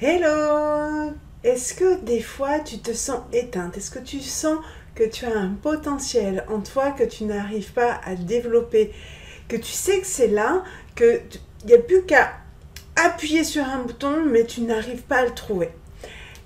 Hello! Est-ce que des fois tu te sens éteinte? Est-ce que tu sens que tu as un potentiel en toi que tu n'arrives pas à développer? Que tu sais que c'est là, qu'il n'y a plus qu'à appuyer sur un bouton mais tu n'arrives pas à le trouver?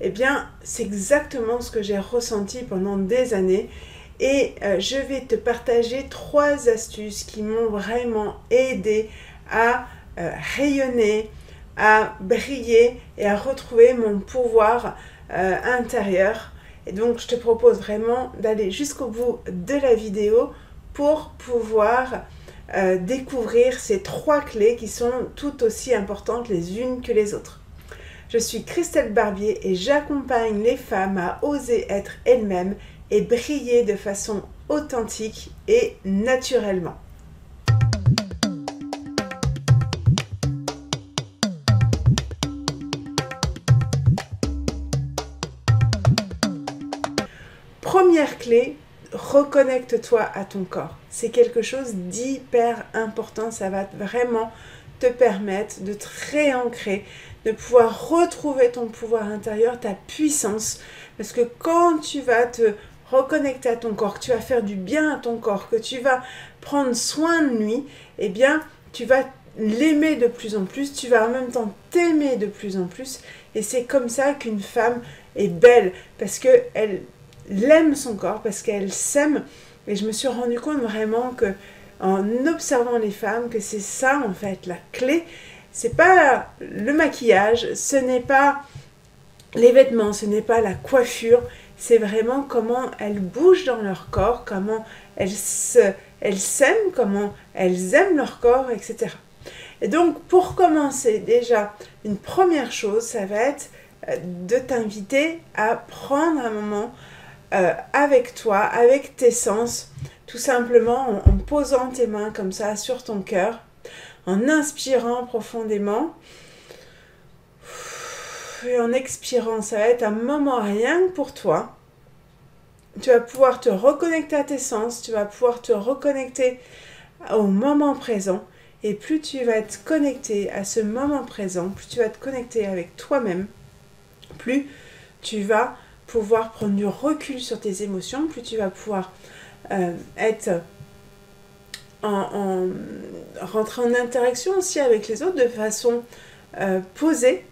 Eh bien, c'est exactement ce que j'ai ressenti pendant des années et je vais te partager 3 astuces qui m'ont vraiment aidé à rayonner, à briller et à retrouver mon pouvoir intérieur. Et donc, je te propose vraiment d'aller jusqu'au bout de la vidéo pour pouvoir découvrir ces 3 clés qui sont tout aussi importantes les unes que les autres. Je suis Christelle Barbier et j'accompagne les femmes à oser être elles-mêmes et briller de façon authentique et naturellement. Première clé, reconnecte-toi à ton corps. C'est quelque chose d'hyper important, ça va vraiment te permettre de te réancrer, de pouvoir retrouver ton pouvoir intérieur, ta puissance. Parce que quand tu vas te reconnecter à ton corps, que tu vas faire du bien à ton corps, que tu vas prendre soin de lui, eh bien, tu vas l'aimer de plus en plus, tu vas en même temps t'aimer de plus en plus. Et c'est comme ça qu'une femme est belle, parce qu'elle aime son corps, parce qu'elle s'aime. Et je me suis rendu compte vraiment que en observant les femmes, que c'est ça en fait la clé. C'est pas le maquillage, ce n'est pas les vêtements, ce n'est pas la coiffure, c'est vraiment comment elles bougent dans leur corps, comment elles s'aiment, comment elles aiment leur corps, etc. Et donc pour commencer, déjà, une première chose, ça va être de t'inviter à prendre un moment avec toi, avec tes sens, tout simplement en posant tes mains comme ça sur ton cœur, en inspirant profondément et en expirant. Ça va être un moment rien que pour toi. Tu vas pouvoir te reconnecter à tes sens, tu vas pouvoir te reconnecter au moment présent. Et plus tu vas être connecté à ce moment présent, plus tu vas te connecter avec toi-même, plus tu vas pouvoir prendre du recul sur tes émotions, plus tu vas pouvoir être rentrer en interaction aussi avec les autres de façon posée.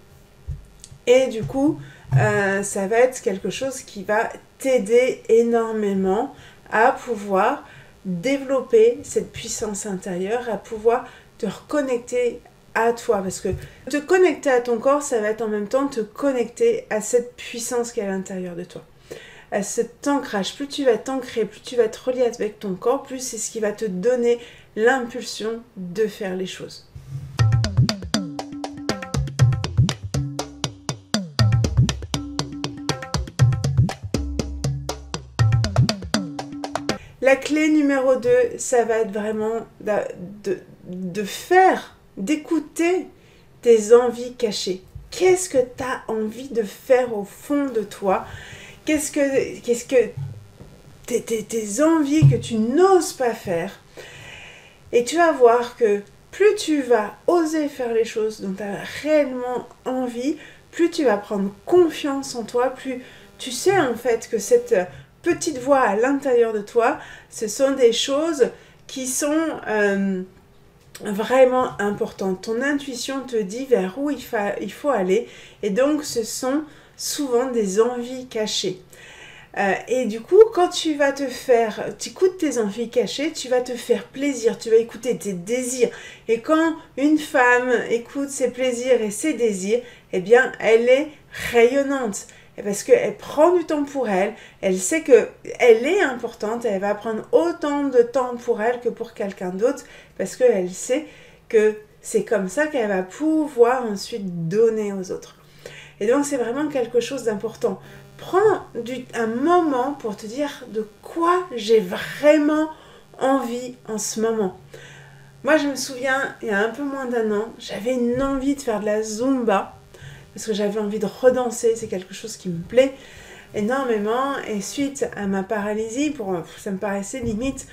Et du coup, ça va être quelque chose qui va t'aider énormément à pouvoir développer cette puissance intérieure, à pouvoir te reconnecter à toi, parce que te connecter à ton corps, ça va être en même temps te connecter à cette puissance qui est à l'intérieur de toi, à cet ancrage. Plus tu vas t'ancrer, plus tu vas te relier avec ton corps, plus c'est ce qui va te donner l'impulsion de faire les choses. La clé numéro 2, ça va être vraiment d'écouter tes envies cachées. Qu'est-ce que tu as envie de faire au fond de toi? Qu'est-ce que tes envies que tu n'oses pas faire? Et tu vas voir que plus tu vas oser faire les choses dont tu as réellement envie, plus tu vas prendre confiance en toi, plus tu sais en fait que cette petite voix à l'intérieur de toi, ce sont des choses qui sont vraiment importantes. Ton intuition te dit vers où il faut aller, et donc ce sont souvent des envies cachées. Et du coup, quand tu écoutes tes envies cachées, tu vas te faire plaisir, tu vas écouter tes désirs. Et quand une femme écoute ses plaisirs et ses désirs, eh bien, elle est rayonnante. Parce qu'elle prend du temps pour elle, elle sait qu'elle est importante, elle va prendre autant de temps pour elle que pour quelqu'un d'autre, parce qu'elle sait que c'est comme ça qu'elle va pouvoir ensuite donner aux autres. Et donc c'est vraiment quelque chose d'important. Prends un moment pour te dire de quoi j'ai vraiment envie en ce moment. Moi je me souviens, il y a un peu moins d'1 an, j'avais une envie de faire de la Zumba, parce que j'avais envie de redanser, c'est quelque chose qui me plaît. énormément et suite à ma paralysie, ça me paraissait limite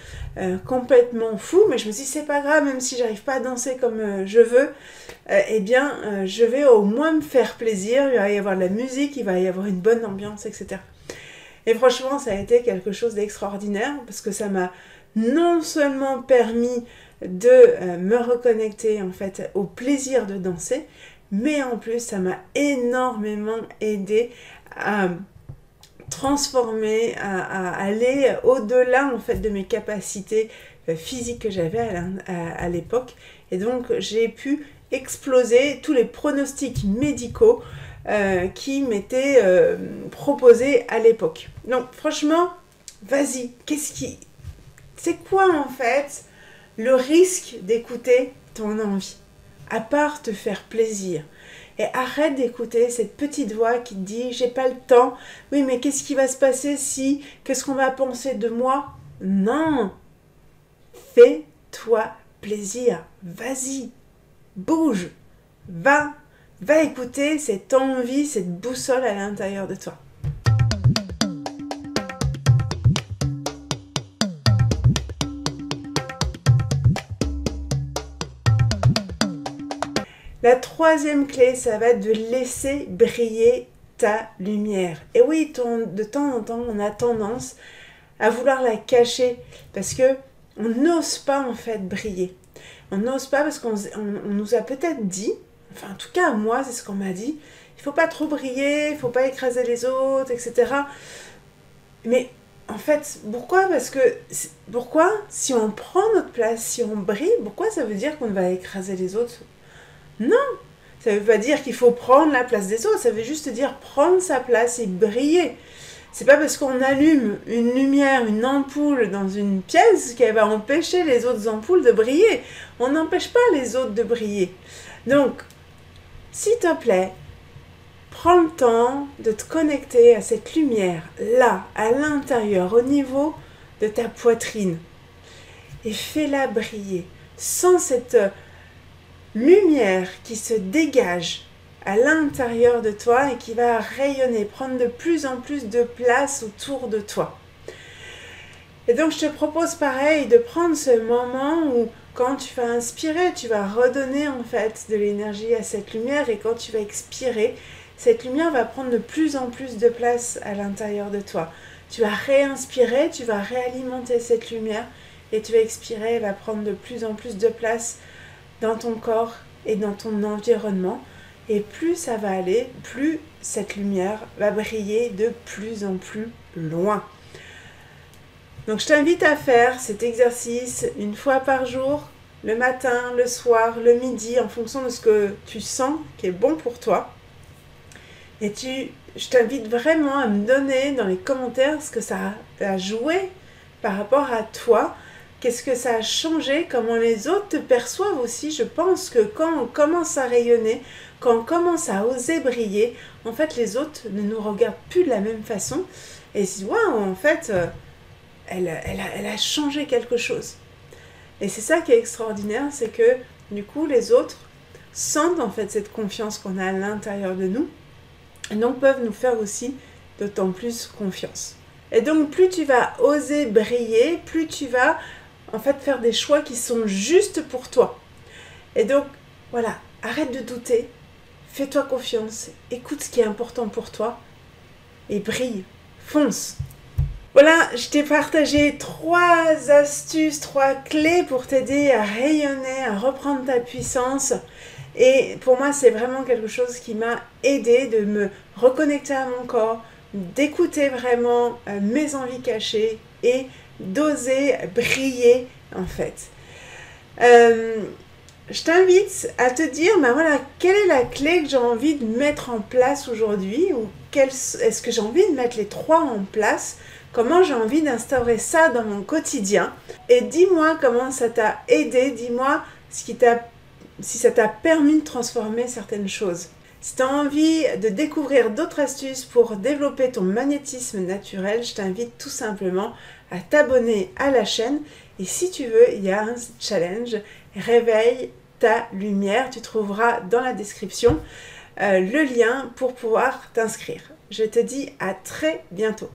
complètement fou, mais je me suis dit c'est pas grave, même si j'arrive pas à danser comme je veux, je vais au moins me faire plaisir, il va y avoir de la musique, il va y avoir une bonne ambiance, etc. Et franchement, ça a été quelque chose d'extraordinaire parce que ça m'a non seulement permis de me reconnecter en fait au plaisir de danser, mais en plus ça m'a énormément aidé à transformer, à aller au-delà en fait de mes capacités physiques que j'avais à l'époque. Et donc j'ai pu exploser tous les pronostics médicaux qui m'étaient proposés à l'époque. Donc franchement, vas-y, c'est quoi en fait le risque d'écouter ton envie, à part te faire plaisir? Et arrête d'écouter cette petite voix qui te dit « j'ai pas le temps, oui mais qu'est-ce qui va se passer si, qu'est-ce qu'on va penser de moi ?» Non, fais-toi plaisir, vas-y, bouge, va écouter cette envie, cette boussole à l'intérieur de toi. La troisième clé, ça va être de laisser briller ta lumière. Et oui, de temps en temps, on a tendance à vouloir la cacher parce que on n'ose pas en fait briller. On n'ose pas parce qu'on nous a peut-être dit, enfin en tout cas moi c'est ce qu'on m'a dit, il faut pas trop briller, il faut pas écraser les autres, etc. Mais en fait, pourquoi? Pourquoi si on prend notre place, si on brille, pourquoi ça veut dire qu'on va écraser les autres? Non, ça ne veut pas dire qu'il faut prendre la place des autres, ça veut juste dire prendre sa place et briller. C'est pas parce qu'on allume une lumière, une ampoule dans une pièce qu'elle va empêcher les autres ampoules de briller. On n'empêche pas les autres de briller. Donc, s'il te plaît, prends le temps de te connecter à cette lumière, là, à l'intérieur, au niveau de ta poitrine. Et fais-la briller. Sans cette lumière qui se dégage à l'intérieur de toi et qui va rayonner, prendre de plus en plus de place autour de toi. Et donc je te propose pareil de prendre ce moment où quand tu vas inspirer, tu vas redonner en fait de l'énergie à cette lumière et quand tu vas expirer, cette lumière va prendre de plus en plus de place à l'intérieur de toi. Tu vas réinspirer, tu vas réalimenter cette lumière et tu vas expirer, elle va prendre de plus en plus de place dans ton corps et dans ton environnement. Et plus ça va aller, plus cette lumière va briller de plus en plus loin. Donc je t'invite à faire cet exercice une fois par jour, le matin, le soir, le midi, en fonction de ce que tu sens qui est bon pour toi. Et je t'invite vraiment à me donner dans les commentaires ce que ça a joué par rapport à toi. Qu'est-ce que ça a changé? Comment les autres te perçoivent aussi? Je pense que quand on commence à rayonner, quand on commence à oser briller, en fait, les autres ne nous regardent plus de la même façon. Et ils se disent, waouh, en fait, elle a changé quelque chose. Et c'est ça qui est extraordinaire, c'est que, du coup, les autres sentent, en fait, cette confiance qu'on a à l'intérieur de nous. Et donc, peuvent nous faire aussi d'autant plus confiance. Et donc, plus tu vas oser briller, plus tu vas en fait faire des choix qui sont justes pour toi. Et donc, voilà, arrête de douter, fais-toi confiance, écoute ce qui est important pour toi et brille, fonce. Voilà, je t'ai partagé 3 astuces, 3 clés pour t'aider à rayonner, à reprendre ta puissance. Et pour moi, c'est vraiment quelque chose qui m'a aidé de me reconnecter à mon corps, d'écouter vraiment mes envies cachées et d'oser briller en fait. Je t'invite à te dire, ben voilà, quelle est la clé que j'ai envie de mettre en place aujourd'hui ou est-ce que j'ai envie de mettre les 3 en place? Comment j'ai envie d'instaurer ça dans mon quotidien? Et dis-moi comment ça t'a aidé, dis-moi si ça t'a permis de transformer certaines choses. Si tu as envie de découvrir d'autres astuces pour développer ton magnétisme naturel, je t'invite tout simplement à t'abonner à la chaîne. Et si tu veux, il y a un challenge, réveille ta lumière, tu trouveras dans la description. le lien pour pouvoir t'inscrire. Je te dis à très bientôt.